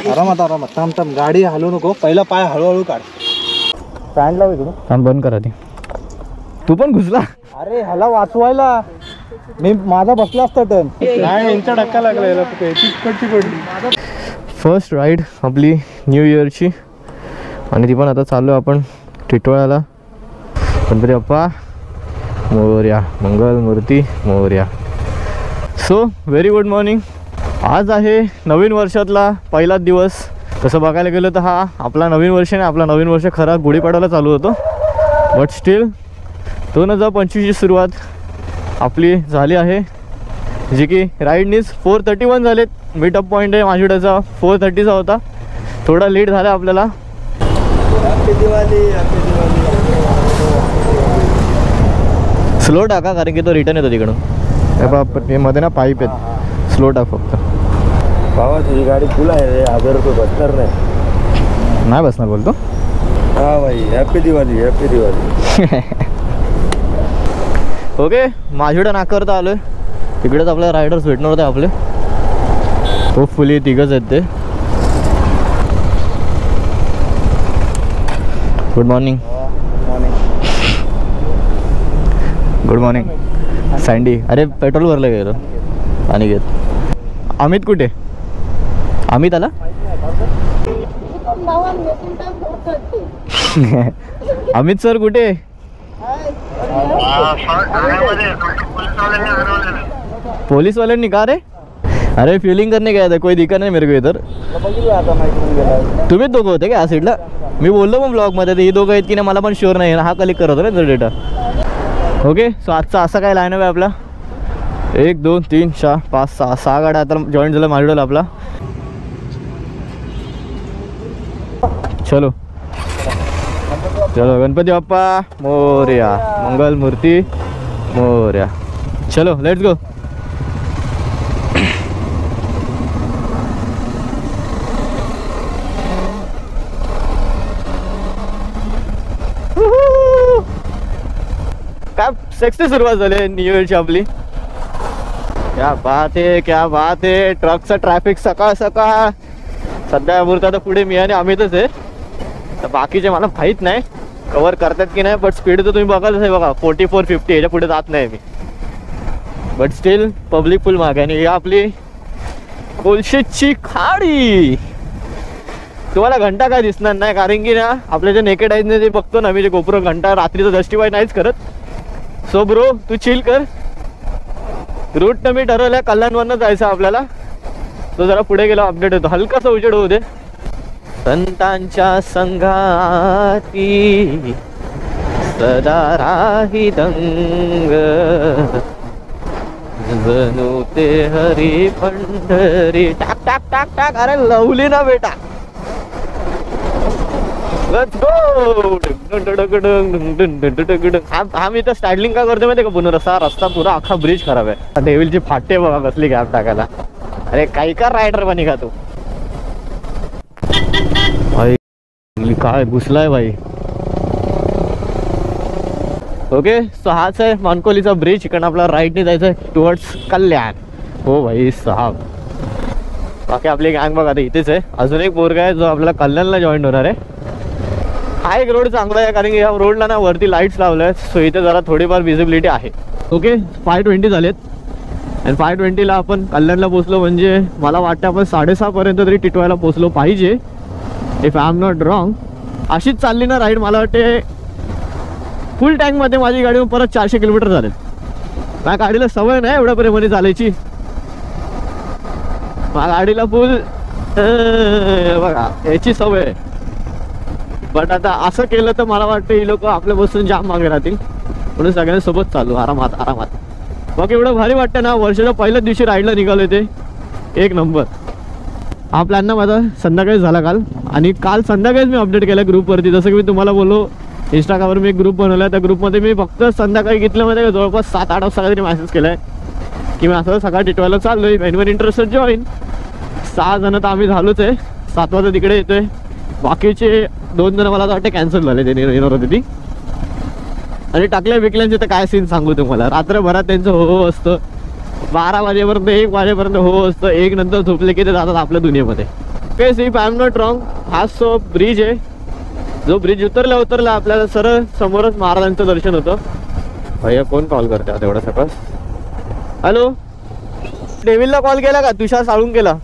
आरामात आरामात थांब गाडी हलवू नको, पहिला पाय हळूहळू काढ. स्टँड लाव इकडून. थांब बंद करा ती. तू पण घुसला. अरे ह्याला वाचवायला मी माझा बसला असता टर्न. नाही यांचा धक्का लागला याला, तिकडची पडली. फर्स्ट राईड आपली न्यू इयरची आणि ती पण आता चाललो आपण टिटवाळ्याला. गणपती बाप्पा मोरया, मंगल मूर्ती Morya. So very good morning. आज आहे नवीन वर्षातला पहिलाच दिवस. तसं बघायला गेलं तर हा आपला नवीन वर्ष नाही, आपला नवीन वर्ष खरा गुढीपाडवायला चालू होतो. बट स्टील 2025ची सुरुवात आपली झाली आहे, जी की राईडनीच 4:31 झालेत. मीटअप पॉईंट आहे माझ्याचा 4:30चा होता, थोडा लेट झाला आपल्याला. स्लो टाका कारण की तो रिटर्न येतो तिकडून. मध्ये ना पाईप आहेत, स्लो टाक फक्त. बाबा तुझी गाडी फुल आहे रे, 1000 रुपये बसणार नाही बसणार बोलतो. हा भाई, happy Diwali, happy Diwali. Okay, माझ्याकडे नाकारता आलोय. तिकडेच आपल्याला रायडर्स भेटणार होते आपले. होपफुली तिघच आहेत ते. Good morning. Good morning sandy. अरे पेट्रोल भरलं गेलं आणि घेत. अमित कुठे? अमित आला. अमित सर कुठे? पुलिस वाल्यांनी का रे? अरे फिलिंग करने गया था, कोई दिखा नाही मेरे को इधर. तुम्ही दोघं होते का या साईडला? मी बोललो मग ब्लॉगमध्ये ते ही दोघं आहेत की नाही मला पण शुअर नाही. हा कलेक्ट करत होता ना जर डेटा. ओके, सो आजचा असा काय लाईन आहे आपला. 1 2 3 4 5 6 गाड्या आता जॉईन झालं माझ्याकडे आपला. चलो चलो, गणपती बाप्पा मोरया, मंगल मूर्ती मोरया. चलो लेट्स गो. काय सेक्सी सुरुवात झाली न्यू इयरची आपली. क्या बात आहे, क्या बात आहे. ट्रकचं ट्रॅफिक सकाळ सकाळ. सध्या मुहूर्त पुढे मी आणि अमितच आहे. तर बाकीचे मला माहीत नाही कवर करतात की नाही, बट स्पीड तर तुम्ही बघालच आहे बघा. 44-50 याच्या पुढे जात नाही मी. बट स्टील पब्लिक फुल मागे. आणि ही आपली कोलशेची खाडी. तुम्हाला घंटा काय दिसणार नाही कारण की ना आपल्या जे नेकेड आईजने जे बघतो ना मी, जे गोप्रो घंटा रात्रीचं जस्टिफाय नाहीच करत. सो ब्रो तू चिल कर. रूटनं मी ठरवलं आहे कल्याणवरनं जायचं आपल्याला. तो जरा पुढे गेला अपडेट होतो. हलकासा उजेड होऊ दे. संतांच्या संघाती सदा राही दंग, जणू ते हरी पंढरी. टाक टाक टाक टाक. अरे लवली ना बेटा. Let's go. हा मी तर स्टार्टलिंग का करतो माहिती का पुन्हा. रस्ता पुरा अख्खा ब्रिज खराब आहे. डेव्हिलची फाटे बघा कसली गॅप टाकायला. अरे काही का रायडर बनी का तू भाई. काय घुसलाय भाई. ओके, सो हाच आहे मानकोलीचा ब्रिज. इकडनं आपला राईटने जायचं आहे टुवर्ड्स कल्याण. हो भाई साहब. बाकी आपली गँग बघा आता इथेच आहे. अजून एक पोरगा आहे जो आपल्याला कल्याणला जॉईन होणार आहे. हा एक रोड चांगला आहे कारण की या रोडला ना वरती लाईट्स लावल्या आहेत. सो इथे जरा थोडीफार विजिबिलिटी आहे. ओके, 5:20 झालेत आणि 5:20ला आपण कल्याणला पोचलो. म्हणजे मला वाटतं आपण 6:30 पर्यंत तरी टिटवायला पोचलो पाहिजे, if I am not wrong. अशीच चालली ना राईड मला वाटते फुल टँकमध्ये माझी गाडी परत 400 किलोमीटर झालेत. माझ्या गाडीला सवय नाही एवढ्या प्रेमाने चालायची. माझ्या गाडीला फुल बघा याची सवय. बट आता असं केलं तर मला वाटतं ही लोक आपल्या बसून जाम मागे राहतील. म्हणून सगळ्यांसोबत चालू आरामात आरामात. बाकी एवढं भारी वाटतं ना. वर्षाच्या पहिल्याच दिवशी राईडला निघालो ते एक नंबर. हा प्लॅन ना माझा संध्याकाळी झाला काल. आणि काल संध्याकाळीच मी अपडेट केला ग्रुपवरती. जसं की मी तुम्हाला बोललो इंस्टाग्रामवर मी एक ग्रुप बनवला. त्या ग्रुपमध्ये मी फक्त संध्याकाळी घेतल्यामध्ये जवळपास 7-8 वाजता काहीतरी मेसेज केला आहे की मी असं सकाळ टिटवायला चाललो आहे, एनिवन इंटरेस्टेड जॉईन. 6 जण तर आम्ही झालोच आहे. 7 वाजता तिकडे येतोय. बाकीचे 2 जण मला वाटतं कॅन्सल झाले. ते येणार होते ती. आणि टाकल्या विकल्यांचे तर काय सीन सांगू तुम्हाला. रात्रभरात त्यांचं हो असतं. 12 वाजेपर्यंत 1 वाजेपर्यंत हो असतं. 1 नंतर झोपले की ते जातात आपल्या दुनियेमध्ये. Case if I am not wrong हाच तो ब्रिज आहे. जो ब्रिज उतरला आपल्याला सरळ समोरच महाराजांचं दर्शन होतं. भैया कोण कॉल करते आता एवढं सकाळ? हॅलो, डेव्हिलला कॉल केला का? तुषार साळून केला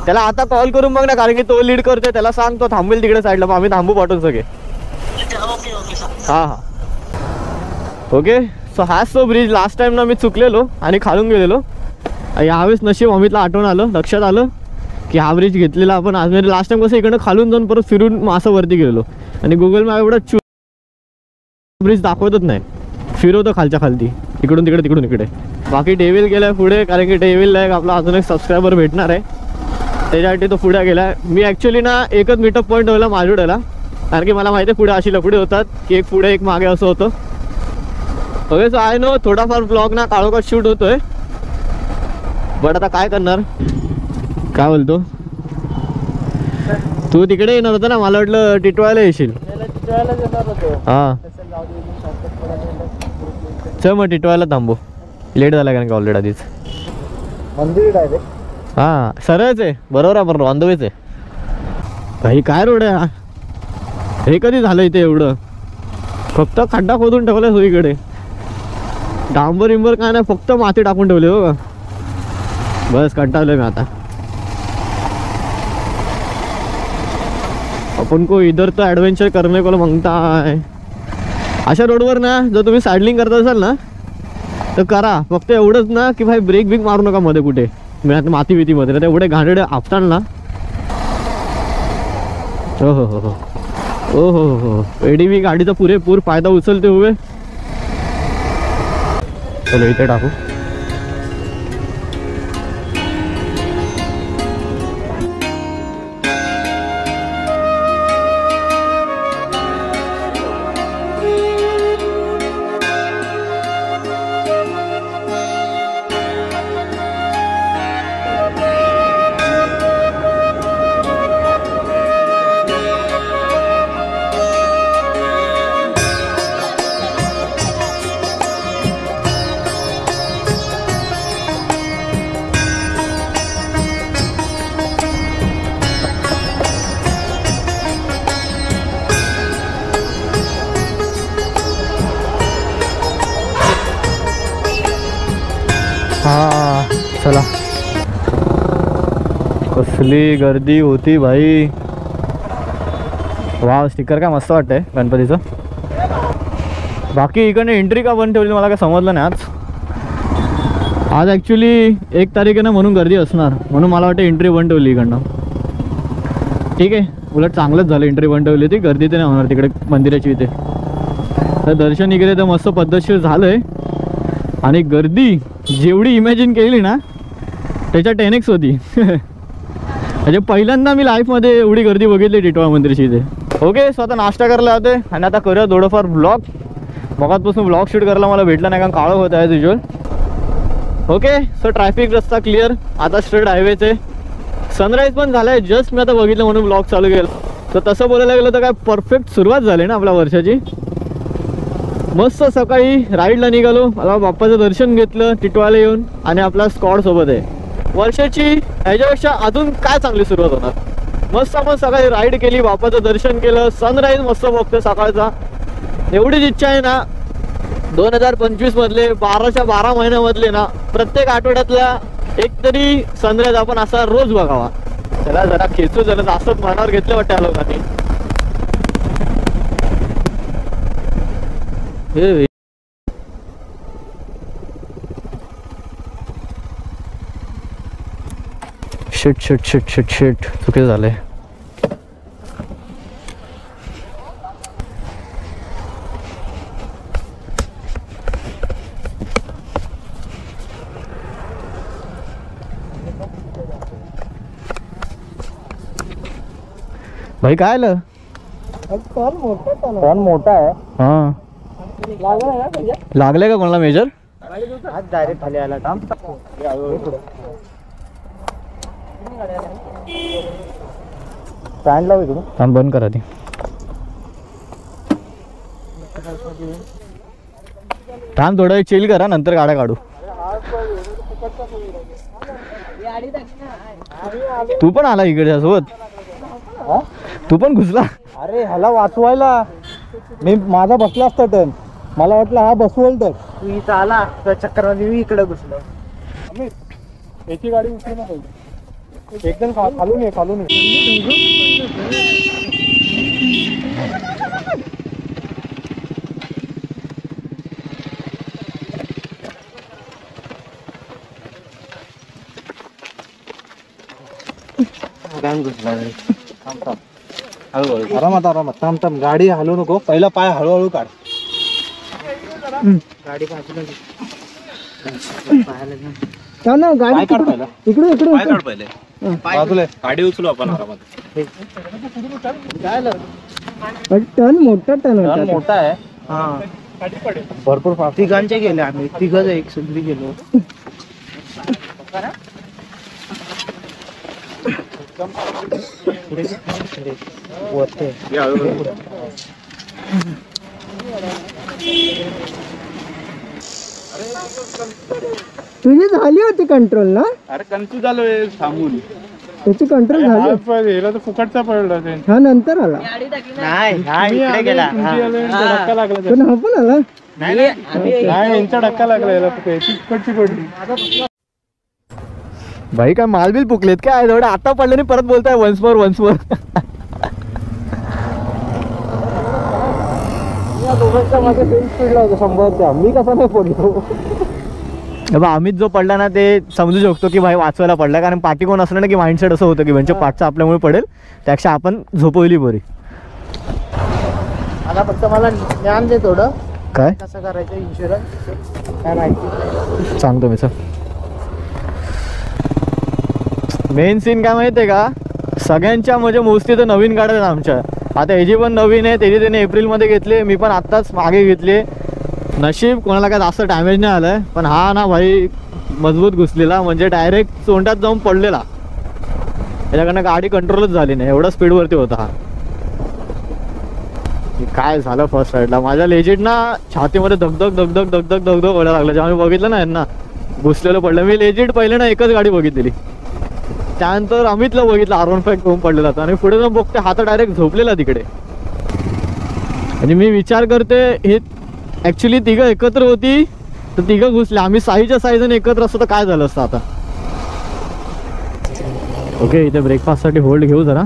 त्याला. आता कॉल करून बघ ना, कारण की तो लीड करतोय. त्याला सांग तो थांबेल तिकडे साईडला, मग आम्ही थांबू पाठवून सगळे. हां ओके. सो हाच तो ब्रिज. लास्ट टाइम ना मी चुकलेलो आणि खालून गेलेलो. यावेळेस नशीब अमितला आठवण आलं, लक्षात आलं की हा ब्रिज घेतलेला आपण आज. म्हणजे लास्ट टाइम कसं इकडनं खालून जाऊन परत फिरून असं वरती गेलेलो आणि गुगल मॅप एवढा ब्रिज दाखवतच नाही, फिरवतो खालच्या खालती, इकडून तिकडे तिकडून इकडे. बाकी डेव्हिल गेलाय पुढे, कारण की डेव्हिलला एक आपला अजून एक सबस्क्रायबर भेटणार आहे, त्याच्यासाठी तो पुढे गेला. मी ॲक्च्युली ना एकच मीटअप पॉईंट ठेवला माजुड्याला, कारण की मला माहिती आहे पुढे अशी लफडे होतात की एक पुढे एक मागे असं होतं. ओके. सो आय नो थोडाफार ब्लॉग ना काळोखात शूट होतोय, बट आता काय करणार. काय बोलतो तू? तिकडे येणार होता ना, मला वाटलं टिटवायला येशील. हां चल मग टिटवायला थांबू, लेट झाला कारण की ऑलरेडी आधीच. मंदिर डायरेक्ट. हां सरळच आहे, बरोबर आहे, बरोबर ऑन द वेच आहे. काही काय रोड आहे हे? कधी झालं इथे एवढं? फक्त खड्डा खोदून ठेवलाय सोयीकडे, डांबर इंबर काय नाही, फक्त माती टाकून ठेवली हो का. बस कंटाळलोय मी आता. अपन को इधर तो ॲडव्हेंचर करणे को मागता है. अशा रोडवर ना जर तुम्ही सायडलिंग करत असाल ना तर करा, फक्त एवढंच ना की भाई ब्रेक बिक मारू नका मध्ये कुठे, म्हणजे माती बितीमध्ये ना एवढे घाणेरडे आपटाल ना. हो हो हो हो हो हो हो. एडीव्ही गाडीचा पुरेपूर फायदा उचलते हुए. चलो इथे टाकू. हा चला. कसली गर्दी होती भाई. वाव, स्टिकर काय मस्त वाटतंय गणपतीचं. बाकी इकडनं एंट्री का बंद ठेवली मला काय समजलं नाही आज ॲक्च्युली 1 तारीख आहे ना, म्हणून गर्दी असणार, म्हणून मला वाटतं एंट्री बंद ठेवली इकडनं. ठीक आहे, उलट चांगलंच झालं एंट्री बंद ठेवली होती, गर्दी तर नाही होणार तिकडे मंदिराची इथे. तर दर्शन इकडे तर मस्त पद्धतशीर झालं आहे आणि गर्दी जेवढी इमॅजिन केली ना त्याच्या 10x होती. म्हणजे पहिल्यांदा मी लाईफमध्ये एवढी गर्दी बघितली टिटवाळा मंदिराची इथे. ओके. स्वतः नाश्ता करायला होते आणि आता करूया थोडंफार ब्लॉग. मगातपासून ब्लॉग शूट करायला मला भेटला नाही कारण काळं होतं as usual. Okay. So traffic रस्ता क्लिअर, आता स्ट्रेट हायवेच आहे. सनराईज पण झाला आहे जस्ट, मी आता बघितलं म्हणून ब्लॉग चालू केला. तर तसं बोलायला गेलं तर काय परफेक्ट सुरुवात झाली ना आपल्या वर्षाची. मस्त सकाळी राईडला निघालो, मला बाप्पाचं दर्शन घेतलं टिटवाळा येऊन आणि आपला स्क्वॉड सोबत आहे. वर्षाची ह्याच्यापेक्षा अजून काय चांगली सुरुवात होणार. मस्त मस्त सकाळी राईड केली, बाप्पाचं दर्शन केलं, सनराईज मस्त बघतो सकाळचा. एवढीच इच्छा आहे ना 2025 मधले 12च्या 12 महिन्यामधले ना प्रत्येक आठवड्यातल्या एक तरी सनराईज आपण असा रोज बघावा. त्याला जरा खेचू, जरा जास्तच मनावर घेतलं वाटतं या लोकांनी. Shit shit shit shit shit चुकी झाले. भाई काय आलं? टर्न मोठा आहे. हां लागले का कोणाला मेजर? डायरेक्ट खाली आला काम. स्टँड लाव इकडून. थांब बंद करा ती. थांब थोडा चिल करा, नंतर गाड्या काढू. तू पण आला इकडे सोबत, तू पण घुसला. अरे ह्याला वाचवायला मी माझा बसला असता टर्न, मला वाटलं हा बसवेल तर तू इथं आला तर चक्करमध्ये मी इकडे घुसलो. याची गाडी उचलू नका, एकदम खालून ये, खालून ये. आरामात आरामात, थांब थांब, गाडी हलवू नको, पहिला पाय हळूहळू काढ. गाडी बाजूला घे. पाय काढ पहिला. इकडे इकडे पाय काढ पहिले, बाजूला आहे. गाडी उचलू आपण आरामात. टन मोठा टन टर्न मोठा आहे, हा भरपूर फास्ट. तिघांचे गेले आम्ही, तिघच एक सुंदरी गेलो. वरते या, हळूहळू. तुझी झाली होती कंट्रोल ना, अरे कन्फ्यूज झालोय थांबून. त्याची कंट्रोल झाली. गेला तर फुकटचा पडला ते. हा नंतर आला नाही हा इकडे गेला, धक्का लागला. पण हा पण आला. नाही यांचा धक्का लागला याला, याची तिकडची पडली. भाई काय मालबिल पुकलेत काय थोडं, आता पडले नाही परत बोलताय वन्स मोर वन्स मोर. दोघांच्या मागे सेम स्पीडला होता 100च्या, मी कसा नाही पडलो. अमित जो पडला ना ते समजू शकतो की भाई वाचवायला पडला, कारण पाठी कोण असलं ना की माइंडसेट असं होतं की म्हणजे पाठचा आपल्यामुळे पडेल, त्यापेक्षा आपण झोपवली बरी. आता फक्त मला ज्ञान दे थोडं, काय कसं करायचं इन्शुरन्स काय माहिती सांगतो मी सर. मेन सीन काय माहिती आहे का, सगळ्यांच्या म्हणजे मोस्टली तर नवीन गाड्या आहेत आमच्या. आता ह्याची पण नवीन आहे, त्याची त्याने एप्रिलमध्ये घेतली, मी पण आत्ताच मागे घेतली. नशीब कोणाला काय जास्त डॅमेज नाही आलं, पण हा ना भाई मजबूत घुसलेला, म्हणजे डायरेक्ट चोंडात जाऊन पडलेला. त्याच्याकडनं गाडी कंट्रोलच झाली नाही, एवढा स्पीडवरती होता हा. काय झालं फर्स्ट राईडला माझ्या लेजिट ना छातीमध्ये धगधग धगधग धगधग धगधग व्हायला लागलं जेव्हा मी बघितलं ना यांना घुसलेलं पडलं. मी लेजिट पहिले ना एकच गाडी बघितलेली, त्यानंतर अमितला बघितलं R15 घेऊन पडलेला होता, आणि पुढे जाऊन बघते हा तर डायरेक्ट झोपलेला तिकडे. आणि मी विचार करते हे ॲक्च्युली तिघं एकत्र होती तर तिघं घुसले, आम्ही साईच्या साईजने एकत्र असतो तर काय झालं असतं आता. ओके इथे ब्रेकफास्टसाठी होल्ड घेऊ जरा.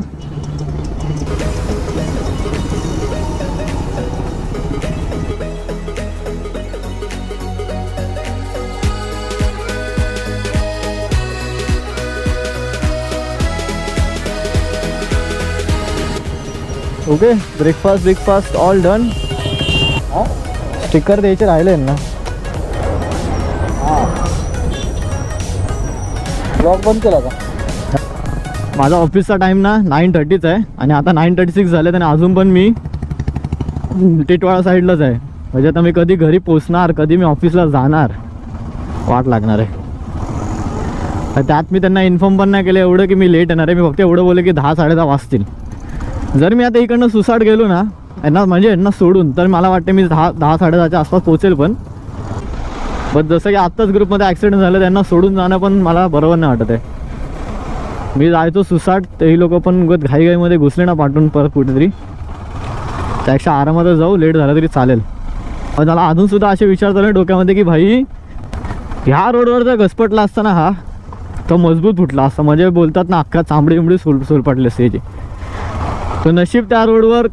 Okay breakfast all done. Sticker द्यायचे राहिले ना. ब्लॉग बंद केला का. माझा ऑफिसचा टाईम ना 9:30च आहे आणि आता 9:36 झाले आणि अजून पण मी टिटवाळा साईडलाच आहे. म्हणजे आता मी कधी घरी पोचणार, कधी मी ऑफिसला जाणार, वाट लागणार आहे. त्यात मी त्यांना इन्फॉर्म पण नाही केलं एवढं की मी लेट येणार आहे. मी फक्त एवढं बोलले की 10-10:30 वाजतील. जर मी आता इकडनं सुसाट गेलो ना यांना सोडून, तर मला वाटते मी 10-10:30च्या आसपास पोचेल. पण जसं की आत्ताच ग्रुपमध्ये ॲक्सिडेंट झालं, त्यांना सोडून जाणं पण मला बरोबर नाही वाटत आहे. मी जायचो सुसाट, तेही लोक पण घाईघाईमध्ये घुसले ना पाठवून परत कुठेतरी, त्यापेक्षा आरामात जाऊ, लेट झालं तरी चालेल. पण मला अजूनसुद्धा असे विचार चालू आहे डोक्यामध्ये की भाई ह्या रोडवर जर घसपटला असताना हा तो मजबूत फुटला असता. म्हणजे बोलतात ना अख्खा चांबडी सोलपटली असते याची. तो नशीब त्या रोडवर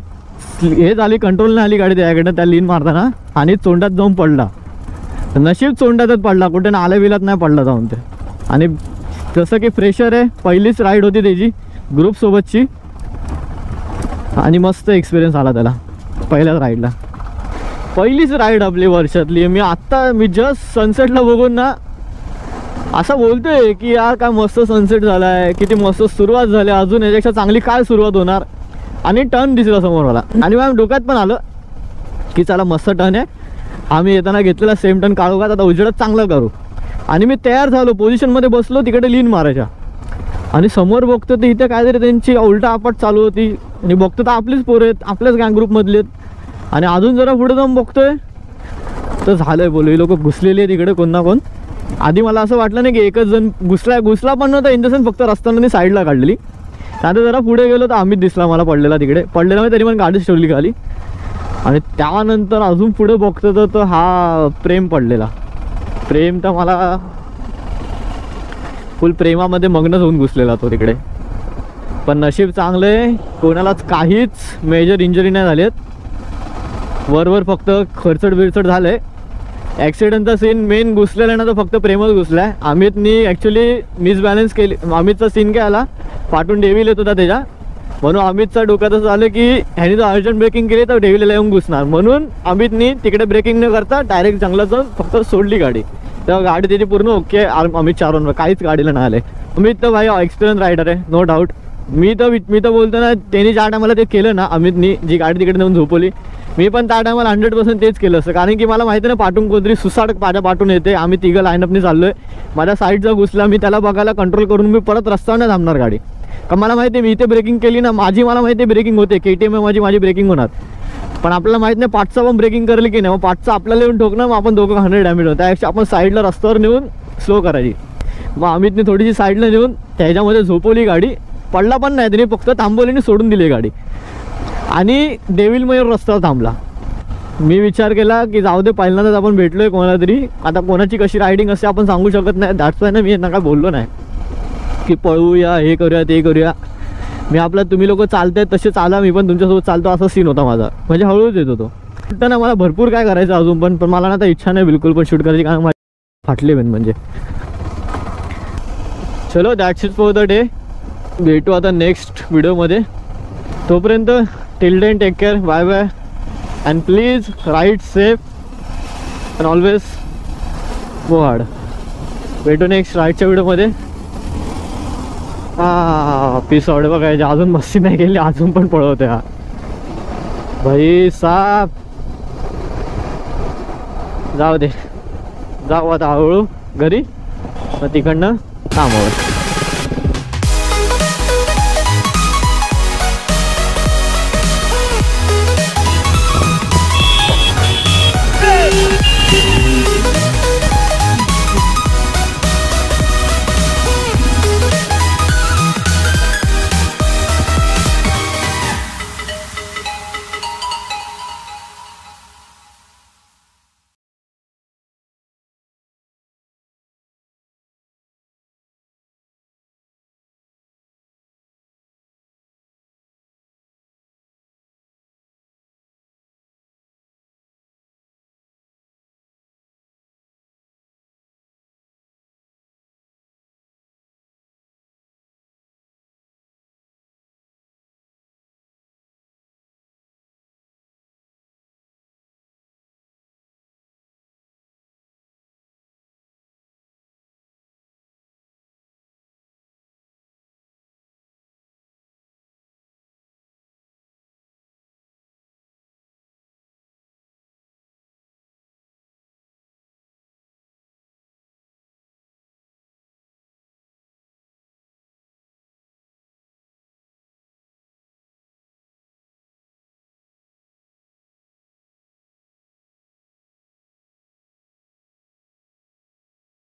हे झाली, कंट्रोल नाही आली गाडी त्याकडनं त्या लीन मारताना आणि चोंडात जाऊन पडला. नशीब चोंडातच पडला, कुठे नाल्या बिलात नाही पडला जाऊन ते. आणि जसं की फ्रेशर आहे, पहिलीच राईड होती त्याची ग्रुपसोबतची, आणि मस्त एक्सपिरियन्स आला त्याला पहिल्याच राईडला. पहिलीच राईड आपली वर्षातली. मी जस्ट सनसेटला बघून ना असं बोलतोय की यार काय मस्त सनसेट झाला आहे, किती मस्त सुरुवात झाली, अजून याच्यापेक्षा चांगली काय सुरुवात होणार. आणि टर्न दिसला समोर मला, आणि माझ्या डोक्यात पण आलं की चला मस्त टर्न आहे, आम्ही येताना घेतलेला सेम टर्न काढू का, आता उजेडात चांगलं करू. आणि मी तयार झालो, पोझिशनमध्ये बसलो, तिकडे लीन मारायच्या. आणि समोर बघतो तर इथे काहीतरी त्यांची उलटा आपट चालू होती, आणि बघतो तर आपलीच पोरं आहेत, आपल्याच गँग ग्रुपमधले आहेत. आणि अजून जरा पुढे जाऊन बघतोय तर झालंय बोलू, ही लोक घुसलेली आहे तिकडे कोण ना कोण. आधी मला असं वाटलं नाही की एकच जण घुसला पण नव्हता इन द सेन्स, फक्त रस्त्याने साईडला काढलेली. त्यानंतर जरा पुढे गेलो तर अमित दिसला मला पडलेला तिकडे, पडलेला मी तरी पण गाडीच ठेवली खाली. आणि त्यानंतर अजून पुढे बघतो तर हा प्रेम पडलेला. प्रेम तर मला फुल प्रेमामध्ये मग्नच होऊन घुसलेला तो तिकडे. पण नशीब चांगलं आहे, कोणालाच काहीच मेजर इंजरी नाही झालेत. वरवर फक्त खरचड बिरचड झालंय. ॲक्सिडेंटचा सीन मेन घुसलेला ना, तो फक्त प्रेमच घुसला आहे. अमितनी ॲक्च्युली मिसबॅलन्स केली. अमितचा सीन काय आला, पाठून डेव्हिल येत होता त्याच्या, म्हणून अमितचा डोक्यात असं आलं की ह्याने जर अर्जंट ब्रेकिंग केली तर डेव्हिलला येऊन घुसणार. म्हणून अमितनी तिकडे ब्रेकिंग न करता डायरेक्ट जंगलात जाऊन फक्त सोडली गाडी. तेव्हा गाडी त्याची पूर्ण ओके. अमित चारवून काहीच गाडीला नाही आले. अमित तर भाई एक्सपिरियन्स रायडर आहे, नो डाऊट. मी तर बोलतो ना, त्यांनी ज्या टायमाला ते केलं ना अमितनी, जी गाडी तिकडे नेऊन झोपवली, मी पण त्या टायमाला 100% तेच केलं असतं. कारण की मला माहिती ना पाठून कोणतरी सुसाड माझ्या पाठून येते. आम्ही तिघं लाईनअपनी चाललोय, माझ्या साईडचा घुसला, मी त्याला बघायला कंट्रोल करून मी परत रस्त्यावर नाही थांबणार गाडी. का मला माहिती आहे मी इथे ब्रेकिंग केली ना, मला माहिती आहे ब्रेकिंग होते, KTM आहे माझी ब्रेकिंग होणार. पण आपल्याला माहित नाही पाठचा पण ब्रेकिंग करेल की नाही. मग पाठचा आपल्याला येऊन ठोकणं, मग आपण दोघं 100 डॅमेज होतं. त्यापेक्षा आपण साईडला रस्त्यावर नेऊन स्लो करायची. मग अमितने थोडीशी साईडला नेऊन त्याच्यामध्ये झोपवली गाडी. पडला पण नाही, त्याने फक्त थांबवलीने सोडून दिली गाडी. आणि डेव्हिल मयूर रस्त्यावर थांबला. मी विचार केला की जाऊ दे, पहिल्यांदाच आपण भेटलोय कोणाला तरी, आता कोणाची कशी रायडिंग असते आपण सांगू शकत नाही. दॅट्स वाय ना मी यांना काय बोललो नाही की पळूया, हे करूया ते करूया. मी आपला तुम्ही लोक चालतायत तसे चाला, मी पण तुमच्यासोबत चालतो, असा सीन होता माझा. म्हणजे हळूच येत होतो ना. मला भरपूर काय करायचं अजून पण मला ना आता इच्छा नाही बिलकुल पण शूट करायची, कारण माझी फाटले मेन म्हणजे. चलो that's it for the day. भेटू आता नेक्स्ट व्हिडिओमध्ये. तोपर्यंत till then take care, bye bye. And please ride safe and always go hard. भेटू नेक्स्ट राईडच्या व्हिडिओमध्ये. एपिसोड बघायचे, अजून मस्ती नाही केली, अजून पण पळवते हा भाई साहेब. जाऊ दे, जाऊ आता हळूहळू घरी, मग तिकडनं कामावर.